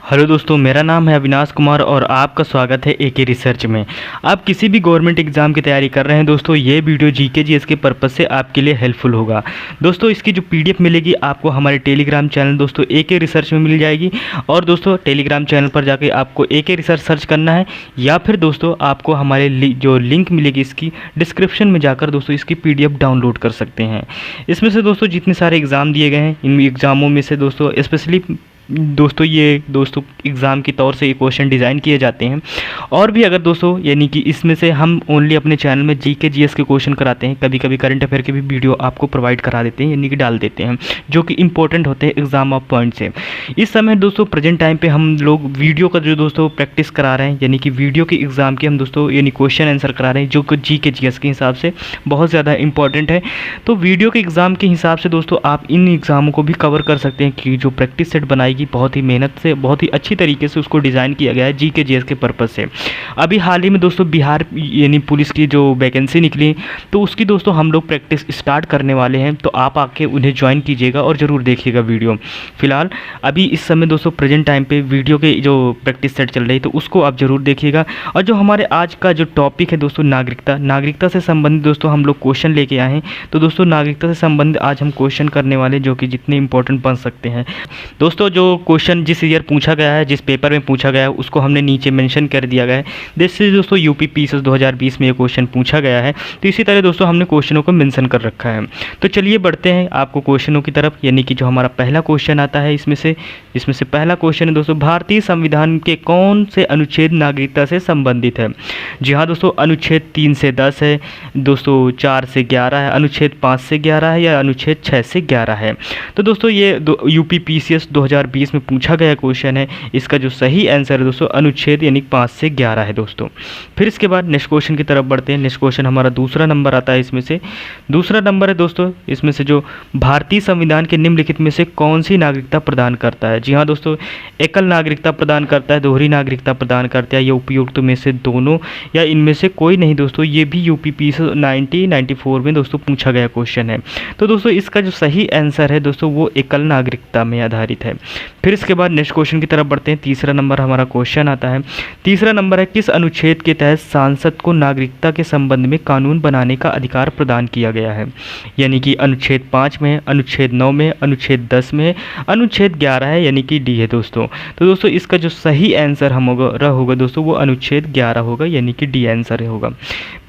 Hello दोस्तों, मेरा नाम है अविनाश कुमार और आपका स्वागत है एके रिसर्च में। आप किसी भी गवर्नमेंट एग्जाम की तैयारी कर रहे हैं दोस्तों, ये वीडियो जीके जीएस के पर्पज़ से आपके लिए हेल्पफुल होगा। दोस्तों इसकी जो पीडीएफ मिलेगी आपको हमारे टेलीग्राम चैनल दोस्तों एके रिसर्च में मिल जाएगी। और दोस्तों टेलीग्राम चैनल पर जाके आपको एके रिसर्च सर्च करना है, या फिर दोस्तों आपको हमारे जो लिंक मिलेगी इसकी डिस्क्रिप्शन में जाकर दोस्तों इसकी पीडीएफ डाउनलोड कर सकते हैं। इसमें से दोस्तों जितने सारे एग्ज़ाम दिए गए हैं, इन एग्ज़ामों में से दोस्तों स्पेशली ये दोस्तों एग्ज़ाम के तौर से ये क्वेश्चन डिज़ाइन किए जाते हैं। और भी अगर दोस्तों यानी कि इसमें से हम ओनली अपने चैनल में जीके जीएस के क्वेश्चन कराते हैं, कभी कभी करंट अफेयर के भी वीडियो आपको प्रोवाइड करा देते हैं, यानी कि डाल देते हैं, जो कि इंपॉर्टेंट होते हैं एग्जाम ऑफ पॉइंट से। इस समय दोस्तों प्रेजेंट टाइम पे हम लोग वीडियो का जो दोस्तों प्रैक्टिस करा रहे हैं, यानी कि वीडियो के एग्ज़ाम के हम दोस्तों यानी क्वेश्चन आंसर करा रहे हैं, जो कि जीके जीएस के हिसाब से बहुत ज़्यादा इंपॉर्टेंट है। तो वीडियो के एग्ज़ाम के हिसाब से दोस्तों आप इन एग्ज़ामों को भी कवर कर सकते हैं, कि जो प्रैक्टिस सेट बनाएगी बहुत ही मेहनत से, बहुत ही अच्छी तरीके से उसको डिज़ाइन किया गया है जीके जीएस के पर्पज़ से। अभी हाल ही में दोस्तों बिहार यानी पुलिस की जो वैकेंसी निकली, तो उसकी दोस्तों हम लोग प्रैक्टिस स्टार्ट करने वाले हैं, तो आप आके उन्हें ज्वाइन कीजिएगा और ज़रूर देखिएगा वीडियो। फिलहाल अभी इस समय दोस्तों प्रेजेंट टाइम पे वीडियो के जो प्रैक्टिस सेट चल रही है, तो उसको आप ज़रूर देखिएगा। और जो हमारे आज का जो टॉपिक है दोस्तों नागरिकता से संबंधित दोस्तों हम लोग क्वेश्चन लेके आए हैं। तो दोस्तों नागरिकता से संबंधित आज हम क्वेश्चन करने वाले, जो कि जितने इंपॉर्टेंट बन सकते हैं। दोस्तों जो क्वेश्चन जिस ईयर पूछा गया है, जिस पेपर में पूछा गया है, उसको हमने नीचे मेंशन कर दिया गया है। जैसे दोस्तों यूपी पीसीएस 2020 में ये क्वेश्चन पूछा गया है, तो इसी तरह दोस्तों हमने क्वेश्चनों को मेंशन कर रखा है। तो चलिए बढ़ते हैं आपको क्वेश्चनों की तरफ, यानी कि जो हमारा पहला क्वेश्चन आता है इसमें से पहला क्वेश्चन है दोस्तों, भारतीय संविधान के कौन से अनुच्छेद नागरिकता से संबंधित है? जी हाँ दोस्तों, अनुच्छेद 3 से 10 है दोस्तों, 4 से 11 है, अनुच्छेद 5 से 11 है, या अनुच्छेद 6 से 11 है। तो दोस्तों ये यूपी पीसीएस 2020 में पूछा गया क्वेश्चन है। इसका जो सही आंसर है दोस्तों अनुच्छेद यानी 5 से 11 है दोस्तों। फिर इसके बाद नेक्स्ट क्वेश्चन की तरफ बढ़ते हैं। नेक्स्ट क्वेश्चन हमारा दूसरा नंबर आता है, इसमें से दूसरा नंबर है दोस्तों, इसमें से जो भारतीय संविधान के निम्नलिखित में से कौन सी नागरिकता प्रदान करता है? जी हाँ दोस्तों, एकल नागरिकता प्रदान करता है, दोहरी नागरिकता प्रदान करता है, या उपयुक्त में से दोनों, या इनमें से कोई नहीं दोस्तों। ये भी यूपी पीसीएस 1994 में दोस्तों पूछा गया क्वेश्चन है। तो दोस्तों इसका जो सही आंसर है दोस्तों वो एकल नागरिकता में आधारित है। फिर इसके बाद नेक्स्ट क्वेश्चन की तरफ बढ़ते हैं। तीसरा नंबर हमारा क्वेश्चन आता है, तीसरा नंबर है, किस अनुच्छेद के तहत सांसद को नागरिकता के संबंध में कानून बनाने का अधिकार प्रदान किया गया है? यानी कि अनुच्छेद 5 में, अनुच्छेद 9 में, अनुच्छेद 10 में, अनुच्छेद 11 है, यानी कि डी है दोस्तों। तो दोस्तों इसका जो सही आंसर होगा दोस्तों वो अनुच्छेद 11 होगा, यानी कि डी आंसर होगा।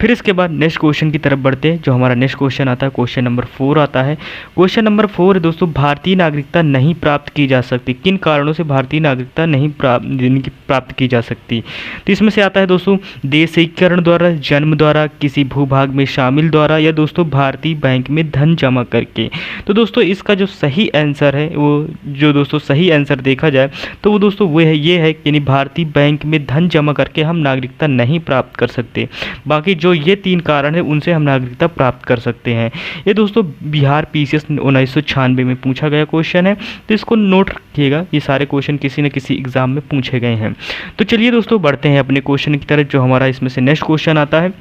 फिर इसके बाद नेक्स्ट क्वेश्चन की तरफ बढ़ते हैं। जो हमारा नेक्स्ट क्वेश्चन आता है, क्वेश्चन नंबर 4 आता है। क्वेश्चन नंबर 4 है दोस्तों, भारतीय नागरिकता नहीं प्राप्त की जा सकती, किन कारणों से भारतीय नागरिकता नहीं प्राप्त की जा सकती? तो इसमें से आता है दोस्तों, देशीकरण द्वारा, जन्म द्वारा, किसी भूभाग में शामिल द्वारा, या दोस्तों भारतीय बैंक में धन जमा करके। तो दोस्तों इसका जो सही आंसर है वो जो दोस्तों सही आंसर देखा जाए तो वो दोस्तों वो है, ये है यानी भारतीय बैंक में धन जमा करके हम नागरिकता नहीं प्राप्त कर सकते। बाकी जो ये 3 कारण है उनसे हम नागरिकता प्राप्त कर सकते हैं। ये दोस्तों बिहार पीसीएस 1996 में पूछा गया क्वेश्चन है, तो इसको नोट रखिएगा। ये सारे क्वेश्चन किसी न किसी एग्जाम में पूछे गए हैं। तो चलिए दोस्तों बढ़ते हैं अपने क्वेश्चन की तरफ। जो हमारा इसमें से नेक्स्ट क्वेश्चन आता है,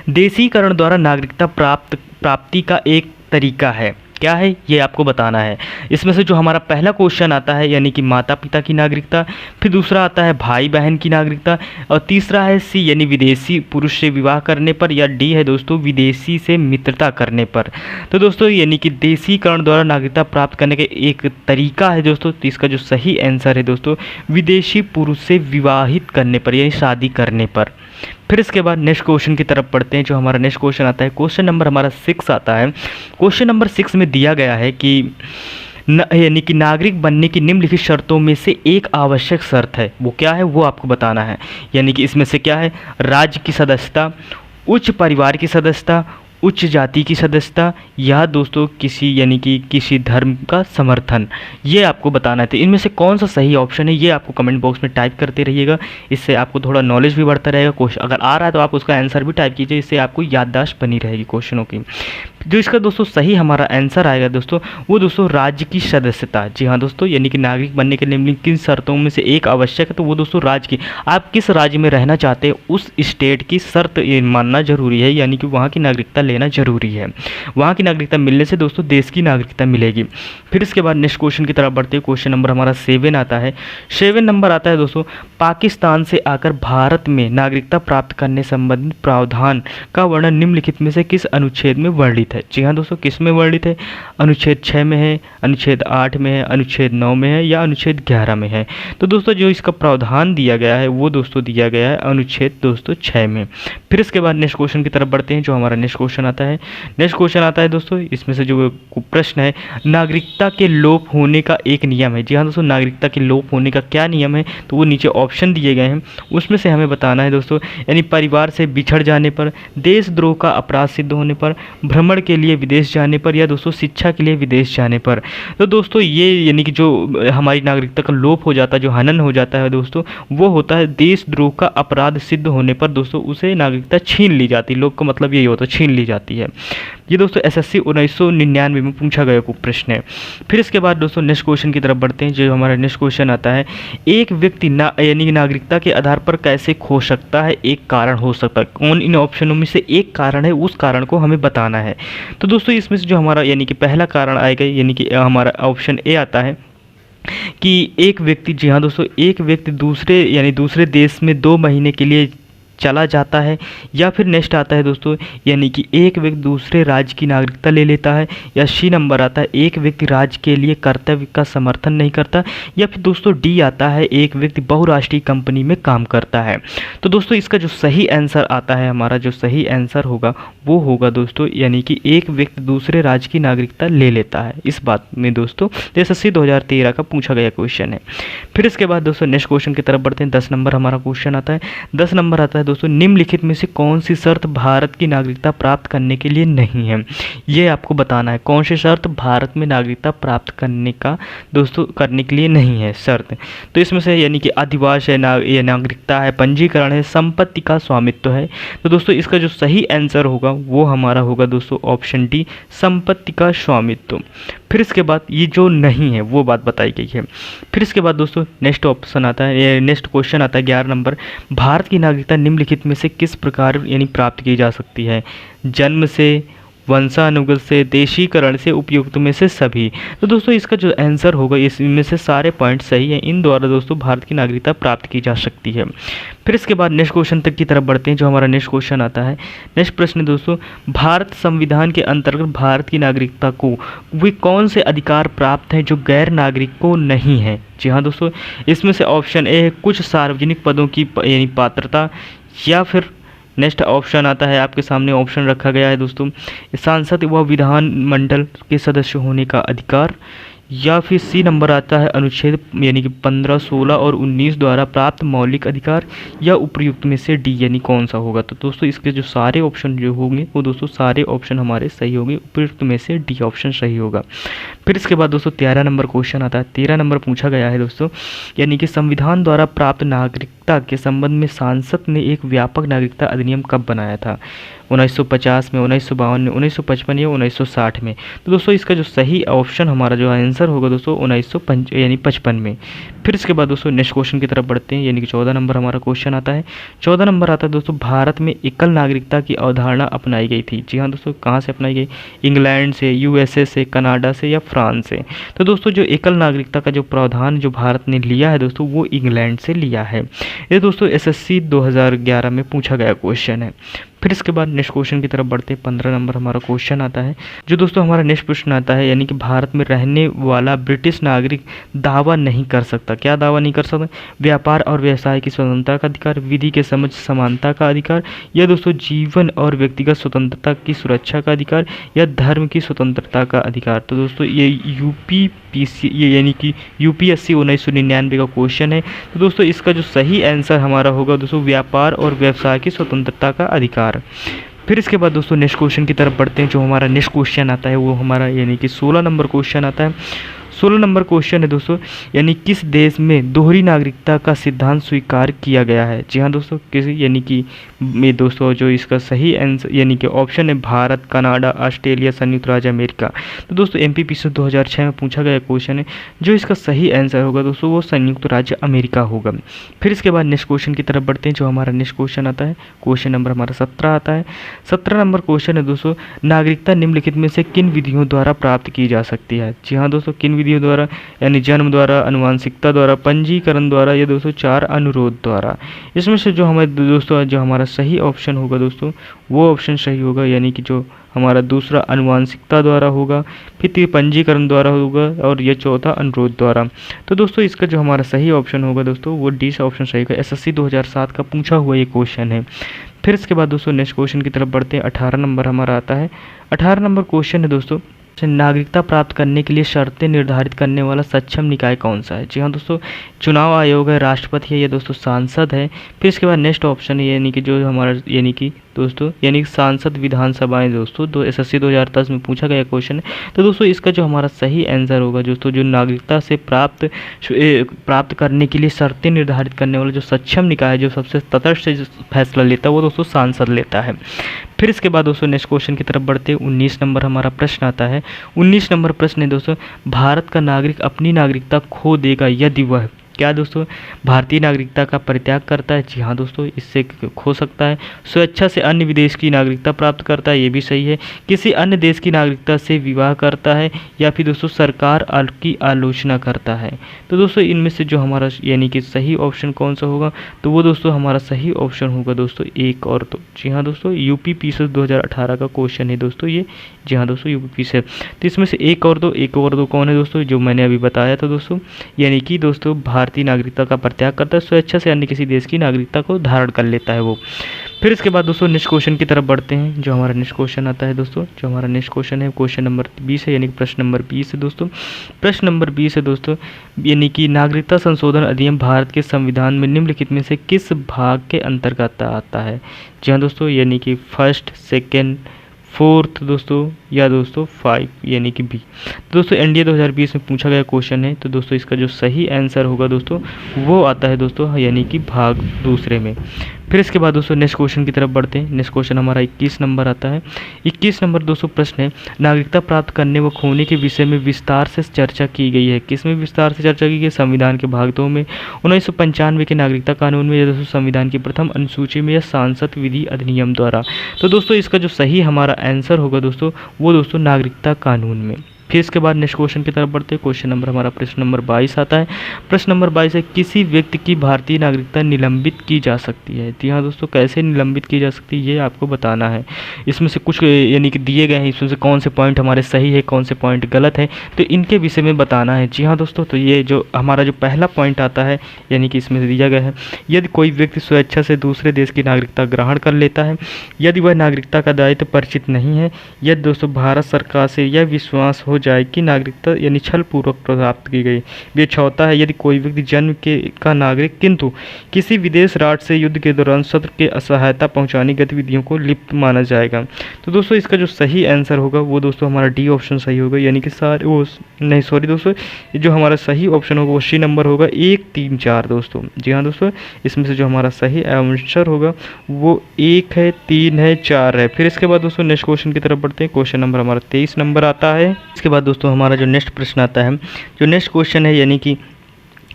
देशीकरण द्वारा नागरिकता प्राप्ति का एक तरीका है, क्या है ये आपको बताना है। इसमें से जो हमारा पहला क्वेश्चन आता है यानी कि माता पिता की नागरिकता, फिर दूसरा आता है भाई बहन की नागरिकता, और तीसरा है सी यानी विदेशी पुरुष से विवाह करने पर, या डी है दोस्तों विदेशी से मित्रता करने पर। तो दोस्तों यानी कि देशीकरण द्वारा नागरिकता प्राप्त करने का एक तरीका है दोस्तों, तो इसका जो सही आंसर है दोस्तों विदेशी पुरुष से विवाहित करने पर, यानी शादी करने पर। फिर इसके बाद नेक्स्ट क्वेश्चन की तरफ पढ़ते हैं। जो हमारा नेक्स्ट क्वेश्चन आता है, क्वेश्चन नंबर हमारा 6 आता है। क्वेश्चन नंबर 6 में दिया गया है कि यानी कि नागरिक बनने की निम्नलिखित शर्तों में से एक आवश्यक शर्त है, वो क्या है वो आपको बताना है। यानी कि इसमें से क्या है, राज्य की सदस्यता, उच्च परिवार की सदस्यता, उच्च जाति की सदस्यता, या दोस्तों किसी यानी कि किसी धर्म का समर्थन, ये आपको बताना है। तो इनमें से कौन सा सही ऑप्शन है ये आपको कमेंट बॉक्स में टाइप करते रहिएगा, इससे आपको थोड़ा नॉलेज भी बढ़ता रहेगा। क्वेश्चन अगर आ रहा है तो आप उसका आंसर भी टाइप कीजिए, इससे आपको याददाश्त बनी रहेगी क्वेश्चनों की। जो इसका दोस्तों सही हमारा आंसर आएगा दोस्तों, वो दोस्तों राज्य की सदस्यता। जी हाँ दोस्तों, यानी कि नागरिक बनने के लिए किन शर्तों में से एक आवश्यक है, तो वो दोस्तों राज्य की, आप किस राज्य में रहना चाहते हैं उस स्टेट की शर्त ये मानना जरूरी है, यानी कि वहाँ की नागरिकता लेना जरूरी है। वहाँ की नागरिकता मिलने से दोस्तों देश की नागरिकता मिलेगी। फिर इसके बाद नेक्स्ट क्वेश्चन की तरफ बढ़ते हैं। क्वेश्चन नंबर हमारा 7 आता है। 7 नंबर आता है दोस्तों, पाकिस्तान से आकर भारत में नागरिकता प्राप्त करने संबंधित प्रावधान का वर्णन निम्नलिखित में से किस अनुच्छेद में वर्णित है। जी हाँ दोस्तों, किस में वर्णित है? अनुच्छेद 6 में है, अनुच्छेद 8 में है, अनुच्छेद 9 में है या अनुच्छेद 11 में है। तो दोस्तों जो इसका प्रावधान दिया गया है वो दोस्तों दिया गया है अनुच्छेद दोस्तों 6 में। फिर इसके बाद नेक्स्ट क्वेश्चन की तरफ बढ़ते हैं। जो हमारा नेक्स्ट क्वेश्चन आता है, नेक्स्ट क्वेश्चन आता है दोस्तों, इसमें से जो प्रश्न है, नागरिकता के लोप होने का एक नियम है। जी हाँ दोस्तों, नागरिकता के लोप होने का क्या नियम है, तो वो नीचे ऑप्शन दिए गए हैं, उसमें से हमें बताना है दोस्तों। यानी परिवार से बिछड़ जाने पर, देशद्रोह का अपराध सिद्ध होने पर, भ्रमण के लिए विदेश जाने पर या दोस्तों शिक्षा के लिए विदेश जाने पर। तो दोस्तों ये यानी कि जो हमारी नागरिकता का लोप हो जाता है, जो हनन हो जाता है दोस्तों, वो होता है देशद्रोह का अपराध सिद्ध होने पर दोस्तों उसे नागरिकता छीन ली जाती है। लोप का मतलब यही होता है, छीन ली जाती है। ये दोस्तों SSC 1999 में पूछा गया प्रश्न है। फिर इसके बाद दोस्तों नेक्स्ट क्वेश्चन की तरफ बढ़ते हैं। जो हमारा नेक्स्ट क्वेश्चन आता है, एक व्यक्ति यानी नागरिकता के आधार पर कैसे खो सकता है, एक कारण हो सकता है। कौन इन ऑप्शनों में से एक कारण है, उस कारण को हमें बताना है। तो दोस्तों इसमें से जो हमारा यानी कि पहला कारण आएगा, यानी कि हमारा ऑप्शन ए आता है कि एक व्यक्ति, जी हाँ दोस्तों, एक व्यक्ति दूसरे देश में 2 महीने के लिए चला जाता है। या फिर नेक्स्ट आता है दोस्तों, यानी कि एक व्यक्ति दूसरे राज्य की नागरिकता ले लेता है। या सी नंबर आता है, एक व्यक्ति राज्य के लिए कर्तव्य का समर्थन नहीं करता। या फिर दोस्तों डी आता है, एक व्यक्ति बहुराष्ट्रीय कंपनी में काम करता है। तो दोस्तों इसका जो सही आंसर आता है, हमारा जो सही आंसर होगा वो होगा दोस्तों, यानी कि एक व्यक्ति दूसरे राज्य की नागरिकता ले लेता है। इस बात में दोस्तों SSC 2013 का पूछा गया क्वेश्चन है। फिर इसके बाद दोस्तों नेक्स्ट क्वेश्चन की तरफ बढ़ते हैं। 10 नंबर हमारा क्वेश्चन आता है। 10 नंबर आता है दोस्तों, निम्नलिखित में से कौन सी शर्त भारत की नागरिकता प्राप्त करने के लिए नहीं है। ये आपको बताना है, कौन सी शर्त भारत में नागरिकता प्राप्त करने का दोस्तों करने के लिए नहीं है शर्त। तो इसमें से यानी कि अधिवास है, ये नागरिकता है, पंजीकरण है, संपत्ति का स्वामित्व है। तो दोस्तों इसका जो सही आंसर होगा वो हमारा होगा दोस्तों ऑप्शन डी, संपत्ति का स्वामित्व। फिर इसके बाद ये जो नहीं है वो बात बताई गई है। फिर इसके बाद दोस्तों नेक्स्ट ऑप्शन आता है, नेक्स्ट क्वेश्चन आता है 11 नंबर, भारत की नागरिकता निम्नलिखित में से किस प्रकार यानी प्राप्त की जा सकती है। जन्म से, वंशानुगत से, देशीकरण से, उपयुक्त में से सभी। तो दोस्तों इसका जो आंसर होगा, इसमें से सारे पॉइंट सही हैं। इन द्वारा दोस्तों भारत की नागरिकता प्राप्त की जा सकती है। फिर इसके बाद नेक्स्ट क्वेश्चन तक की तरफ बढ़ते हैं। जो हमारा नेक्स्ट क्वेश्चन आता है, नेक्स्ट प्रश्न दोस्तों, भारत संविधान के अंतर्गत भारत की नागरिकता को वे कौन से अधिकार प्राप्त हैं जो गैर नागरिक को नहीं है। जी हाँ दोस्तों, इसमें से ऑप्शन ए है कुछ सार्वजनिक पदों की यानी पात्रता। या फिर नेक्स्ट ऑप्शन आता है, आपके सामने ऑप्शन रखा गया है दोस्तों, सांसद व विधानमंडल के सदस्य होने का अधिकार। या फिर सी नंबर आता है अनुच्छेद यानी कि 15, 16 और 19 द्वारा प्राप्त मौलिक अधिकार। या उपयुक्त में से डी यानी कौन सा होगा। तो दोस्तों इसके जो सारे ऑप्शन जो होंगे वो दोस्तों सारे ऑप्शन हमारे सही होंगे, उपयुक्त में से डी ऑप्शन सही होगा। फिर इसके बाद दोस्तों 13 नंबर क्वेश्चन आता है। 13 नंबर पूछा गया है दोस्तों, यानी कि संविधान द्वारा प्राप्त नागरिकता के संबंध में सांसद ने एक व्यापक नागरिकता अधिनियम कब बनाया था। 1950 में, 1952 में, 1955 या 1960 में। तो दोस्तों इसका जो सही ऑप्शन हमारा जो आंसर होगा दोस्तों 1955 में। फिर इसके बाद दोस्तों नेक्स्ट क्वेश्चन की तरफ बढ़ते हैं, यानी कि 14 नंबर हमारा क्वेश्चन आता है। 14 नंबर आता है दोस्तों, भारत में एकल नागरिकता की अवधारणा अपनाई गई थी। जी हाँ दोस्तों, कहाँ से अपनाई गई? इंग्लैंड से, USA से, कनाडा से या फ्रांस से। तो दोस्तों जो एकल नागरिकता का जो प्रावधान जो भारत ने लिया है दोस्तों वो इंग्लैंड से लिया है। ये दोस्तों SSC 2011 में पूछा गया क्वेश्चन है। फिर इसके बाद नेक्स्ट क्वेश्चन की तरफ बढ़ते हैं। 15 नंबर हमारा क्वेश्चन आता है। जो दोस्तों हमारा नेक्स्ट प्रश्न आता है, यानी कि भारत में रहने वाला ब्रिटिश नागरिक दावा नहीं कर सकता। क्या दावा नहीं कर सकता? व्यापार और व्यवसाय की स्वतंत्रता का अधिकार, विधि के समझ समानता का अधिकार, या दोस्तों जीवन और व्यक्तिगत स्वतंत्रता की सुरक्षा का अधिकार, या धर्म की स्वतंत्रता का अधिकार। तो दोस्तों ये यानी कि UPSC 1999 का क्वेश्चन है। तो दोस्तों इसका जो सही आंसर हमारा होगा दोस्तों व्यापार और व्यवसाय की स्वतंत्रता का अधिकार। फिर इसके बाद दोस्तों नेक्स्ट क्वेश्चन की तरफ बढ़ते हैं। जो हमारा नेक्स्ट क्वेश्चन आता है वो हमारा यानी कि 16 नंबर क्वेश्चन आता है। 16 नंबर क्वेश्चन है दोस्तों, यानी किस देश में दोहरी नागरिकता का सिद्धांत स्वीकार किया गया है? जी हाँ दोस्तों, किसी यानी कि में दोस्तों जो इसका सही आंसर यानी कि ऑप्शन है भारत, कनाडा, ऑस्ट्रेलिया, संयुक्त राज्य अमेरिका। तो दोस्तों MPPC 2006 में पूछा गया क्वेश्चन है, जो इसका सही आंसर होगा दोस्तों वो संयुक्त राज्य अमेरिका होगा। फिर इसके बाद नेक्स्ट क्वेश्चन की तरफ बढ़ते हैं। जो हमारा नेक्स्ट क्वेश्चन आता है, क्वेश्चन नंबर हमारा 17 आता है। 17 नंबर क्वेश्चन है दोस्तों, नागरिकता निम्नलिखित में से किन विधियों द्वारा प्राप्त की जा सकती है? जी हाँ दोस्तों, किन विधियों द्वारा? यानी जन्म द्वारा, आनुवांशिकता द्वारा, पंजीकरण द्वारा या दोस्तों 4 अनुरोध द्वारा। इसमें से जो हमारे दोस्तों जो हमारा सही ऑप्शन होगा दोस्तों वो ऑप्शन सही होगा, यानी कि जो हमारा दूसरा आनुवांशिकता द्वारा होगा, फिर पंजीकरण द्वारा होगा और ये चौथा अनुरोध द्वारा। तो दोस्तों इसका जो हमारा सही ऑप्शन होगा दोस्तों वो डी ऑप्शन सही होगा। SSC 2007 का पूछा हुआ ये क्वेश्चन है। फिर इसके बाद दोस्तों नेक्स्ट क्वेश्चन की तरफ बढ़ते हैं। 18 नंबर हमारा आता है। 18 नंबर क्वेश्चन है दोस्तों, नागरिकता प्राप्त करने के लिए शर्तें निर्धारित करने वाला सक्षम निकाय कौन सा है? जी हाँ दोस्तों, चुनाव आयोग है, राष्ट्रपति है या दोस्तों सांसद है। फिर इसके बाद नेक्स्ट ऑप्शन है यानी कि जो हमारा यानी कि दोस्तों यानी कि सांसद विधानसभाएं दोस्तों। SSC 2010 में पूछा गया क्वेश्चन है। तो दोस्तों इसका जो हमारा सही आंसर होगा दोस्तों, जो नागरिकता से प्राप्त करने के लिए शर्तें निर्धारित करने वाला जो सक्षम निकाय है, जो सबसे तटस्थ से फैसला लेता है वो दोस्तों सांसद लेता है। फिर इसके बाद दोस्तों नेक्स्ट क्वेश्चन की तरफ बढ़ते हैं। 19 नंबर हमारा प्रश्न आता है। 19 नंबर प्रश्न है दोस्तों, भारत का नागरिक अपनी नागरिकता खो देगा यदि वह क्या दोस्तों भारतीय नागरिकता का परित्याग करता है? जी हाँ दोस्तों, इससे खो सकता है। स्वेच्छा से अन्य विदेश की नागरिकता प्राप्त करता है, ये भी सही है। किसी अन्य देश की नागरिकता से विवाह करता है या फिर दोस्तों सरकार की आलोचना करता है। तो दोस्तों इनमें से जो हमारा यानी कि सही ऑप्शन कौन सा होगा? तो वो दोस्तों हमारा सही ऑप्शन होगा दोस्तों 1 और 2। जी हाँ दोस्तों, UPPC 2018 का क्वेश्चन है दोस्तों ये। जी हाँ दोस्तों UPPC। तो इसमें से 1 और 2, 1 और 2 कौन है दोस्तों? जो मैंने अभी बताया था दोस्तों, यानी कि दोस्तों भारतीय नागरिकता का परित्याग करता है, स्वेच्छा से अन्य किसी देश की नागरिकता को धारण कर लेता है वो। फिर इसके बाद दोस्तों नेक्स्ट क्वेश्चन की तरफ बढ़ते हैं। जो हमारा नेक्स्ट क्वेश्चन आता है दोस्तों, जो हमारा नेक्स्ट क्वेश्चन है क्वेश्चन नंबर 20 है, यानी कि प्रश्न नंबर 20 है दोस्तों। प्रश्न नंबर 20 है दोस्तों, यानी कि नागरिकता संशोधन अधिनियम भारत के संविधान में निम्नलिखित में से किस भाग के अंतर्गत आता है? जी हाँ दोस्तों, यानी कि फर्स्ट, सेकेंड, फोर्थ दोस्तों या दोस्तों 5 यानी कि बी। दोस्तों NDA 2020 में पूछा गया क्वेश्चन है। तो दोस्तों इसका जो सही आंसर होगा दोस्तों वो आता है दोस्तों यानी कि भाग दूसरे में। फिर इसके बाद दोस्तों नेक्स्ट क्वेश्चन की तरफ बढ़ते हैं। नेक्स्ट क्वेश्चन हमारा 21 नंबर आता है। 21 नंबर दोस्तों प्रश्न है, नागरिकता प्राप्त करने व खोने के विषय में विस्तार से चर्चा की गई है। किस में विस्तार से चर्चा की गई? संविधान के भाग 2 में, 1995 के नागरिकता कानून में या दोस्तों संविधान की प्रथम अनुसूची में या सांसद विधि अधिनियम द्वारा। तो दोस्तों इसका जो सही हमारा आंसर होगा दोस्तों वो दोस्तों नागरिकता कानून में। फिर इसके बाद नेक्स्ट क्वेश्चन की तरफ बढ़ते हैं। क्वेश्चन नंबर हमारा प्रश्न नंबर 22 आता है। प्रश्न नंबर 22 है, किसी व्यक्ति की भारतीय नागरिकता निलंबित की जा सकती है। जी हाँ दोस्तों, कैसे निलंबित की जा सकती है ये आपको बताना है। इसमें से कुछ यानी कि दिए गए हैं, इसमें से कौन से पॉइंट हमारे सही है, कौन से पॉइंट गलत है, तो इनके विषय में बताना है। जी हाँ दोस्तों, तो ये जो हमारा जो पहला पॉइंट आता है यानी कि इसमें से दिया गया है, यदि कोई व्यक्ति स्वेच्छा से दूसरे देश की नागरिकता ग्रहण कर लेता है, यदि वह नागरिकता का दायित्व परिचित नहीं है, यदि दोस्तों भारत सरकार से यह विश्वास हो जाए कि नागरिकता यानी छल पूर्वक प्राप्त की गई। ये छठा है, यदि कोई व्यक्ति जन्म का नागरिक किंतु किसी विदेश राष्ट्र से युद्ध के दौरान शत्रु के असहायता पहुंचाने गतिविधियों को लिप्त माना जाएगा। तो दोस्तों इसका जो सही आंसर होगा वो दोस्तों हमारा डी ऑप्शन सही होगा, यानी कि दोस्तों जो हमारा सही ऑप्शन होगा वो सी नंबर होगा 1, 3, 4 दोस्तों। जी हाँ दोस्तों, इसमें से जो हमारा सही आंसर होगा वो 1 है, 3 है, 4 है। फिर इसके बाद दोस्तों नेक्स्ट क्वेश्चन की तरफ बढ़ते हैं। क्वेश्चन नंबर हमारा 23 नंबर आता है। इसके बाद दोस्तों हमारा जो नेक्स्ट प्रश्न आता है, जो नेक्स्ट क्वेश्चन है यानी कि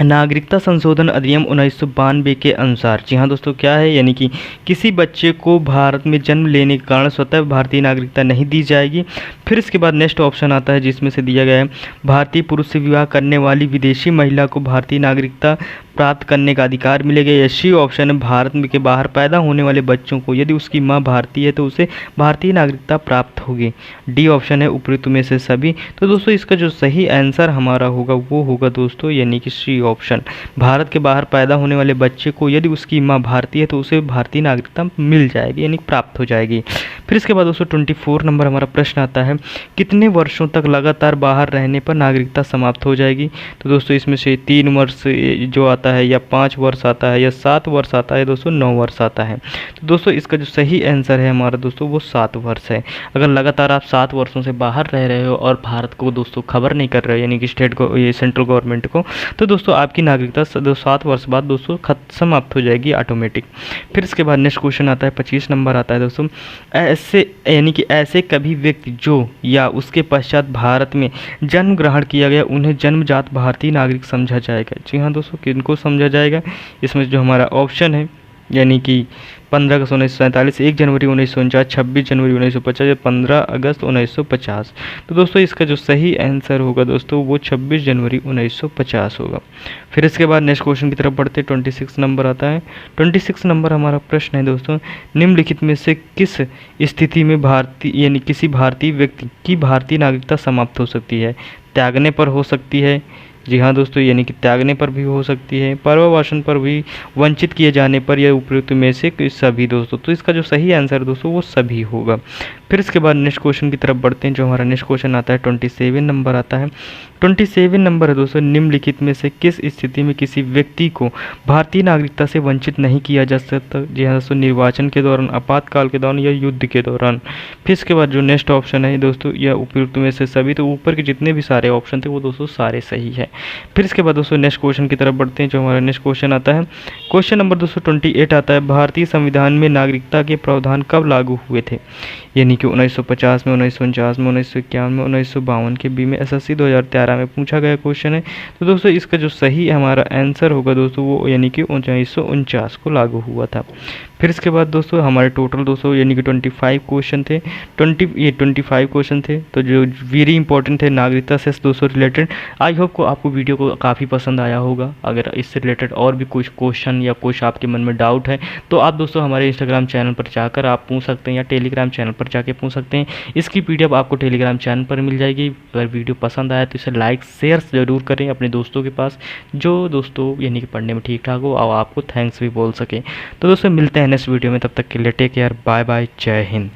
नागरिकता संशोधन अधिनियम 1992 के अनुसार। जी हाँ दोस्तों, क्या है यानी कि किसी बच्चे को भारत में जन्म लेने के कारण स्वतः भारतीय नागरिकता नहीं दी जाएगी। फिर इसके बाद नेक्स्ट ऑप्शन आता है जिसमें से दिया गया है, भारतीय पुरुष से विवाह करने वाली विदेशी महिला को भारतीय नागरिकता प्राप्त करने का अधिकार मिलेगा। या सी ऑप्शन है, भारत के बाहर पैदा होने वाले बच्चों को यदि उसकी माँ भारतीय है तो उसे भारतीय नागरिकता प्राप्त होगी। डी ऑप्शन है उपरोक्त में से सभी। तो दोस्तों इसका जो सही आंसर हमारा होगा वो होगा दोस्तों यानी कि सी ऑप्शन, भारत के बाहर पैदा होने वाले बच्चे को यदि उसकी माँ भारतीय है तो उसे भारतीय नागरिकता मिल जाएगी, यानी प्राप्त हो जाएगी। फिर इसके बाद दोस्तों 24 नंबर हमारा प्रश्न आता है, कितने वर्षों तक लगातार बाहर रहने पर नागरिकता समाप्त हो जाएगी। तो दोस्तों इसमें से 3 वर्ष जो आता है, या 5 वर्ष आता है, या 7 वर्ष आता है, दोस्तों 9 वर्ष आता है। तो दोस्तों इसका जो सही आंसर है हमारा दोस्तों वो 7 वर्ष है। अगर लगातार आप 7 वर्षों से बाहर रह रहे हो और भारत को दोस्तों खबर नहीं कर रहे हो, यानी कि स्टेट को, ये सेंट्रल गवर्नमेंट को, तो दोस्तों आपकी नागरिकता 7 वर्ष बाद दोस्तों समाप्त हो जाएगी ऑटोमेटिक। फिर इसके बाद नेक्स्ट क्वेश्चन आता है, 25 नंबर आता है दोस्तों, ऐसे यानी कि ऐसे कभी व्यक्ति जो या उसके पश्चात भारत में जन्म ग्रहण किया गया उन्हें जन्मजात भारतीय नागरिक समझा जाएगा। जी हाँ दोस्तों, किनको समझा जाएगा, इसमें जो हमारा ऑप्शन है, यानी कि 15 अगस्त 1947, 1 जनवरी 1949, 26 जनवरी 1950 या 15 अगस्त 1950। तो दोस्तों इसका जो सही आंसर होगा दोस्तों वो 26 जनवरी 1950 होगा। फिर इसके बाद नेक्स्ट क्वेश्चन की तरफ बढ़ते 26 नंबर आता है। 26 नंबर हमारा प्रश्न है दोस्तों, निम्नलिखित में से किस स्थिति में भारतीय यानी किसी भारतीय व्यक्ति की भारतीय नागरिकता समाप्त हो सकती है। त्यागने पर हो सकती है, जी हाँ दोस्तों, यानी कि त्यागने पर भी हो सकती है, पर्ववासन पर भी, वंचित किए जाने पर, या उपयुक्त में से सभी दोस्तों। तो इसका जो सही आंसर दोस्तों वो सभी होगा। फिर इसके बाद नेक्स्ट क्वेश्चन की तरफ बढ़ते हैं, जो हमारा नेक्स्ट क्वेश्चन आता है 27 नंबर आता है। 27 नंबर है दोस्तों, निम्नलिखित में से किस स्थिति में किसी व्यक्ति को भारतीय नागरिकता से वंचित नहीं किया जा सकता। जी हाँ दोस्तों, निर्वाचन के दौरान, आपातकाल के दौरान, या युद्ध के दौरान। फिर इसके बाद जो नेक्स्ट ऑप्शन है दोस्तों, यह उपयुक्त में से सभी। तो ऊपर के जितने भी सारे ऑप्शन थे वो दोस्तों सारे सही है। फिर इसके बाद दोस्तों नेक्स्ट क्वेश्चन की तरफ बढ़ते हैं, जो हमारा नेक्स्ट क्वेश्चन आता है, क्वेश्चन नंबर दोस्तों 28 आता है, भारतीय संविधान में नागरिकता के प्रावधान कब लागू हुए थे। यानी कि 1950 में, 1949 में, 1951 में, 1952 के बी में, SSC 2013 में पूछा गया क्वेश्चन है। तो दोस्तों इसका जो सही हमारा आंसर होगा दोस्तों वो यानी कि 1949 को लागू हुआ था। फिर इसके बाद दोस्तों हमारे टोटल दोस्तों यानी कि 25 क्वेश्चन थे, 25 क्वेश्चन थे, तो जो वेरी इंपॉर्टेंट है नागरिकता से दोस्तों रिलेटेड। आई होप को आपको वीडियो को काफ़ी पसंद आया होगा। अगर इससे रिलेटेड और भी कुछ क्वेश्चन या कुछ आपके मन में डाउट है तो आप दोस्तों हमारे इंस्टाग्राम चैनल पर जाकर आप पूछ सकते हैं, या टेलीग्राम चैनल पर जाके पूछ सकते हैं। इसकी PDF आपको टेलीग्राम चैनल पर मिल जाएगी। अगर वीडियो पसंद आया तो इसे लाइक शेयर ज़रूर करें अपने दोस्तों के पास, जो दोस्तों यानी कि पढ़ने में ठीक ठाक हो और आपको थैंक्स भी बोल सकें। तो दोस्तों मिलते हैं नेक्स्ट वीडियो में, तब तक के लिए टेक केयर, बाय बाय, जय हिंद।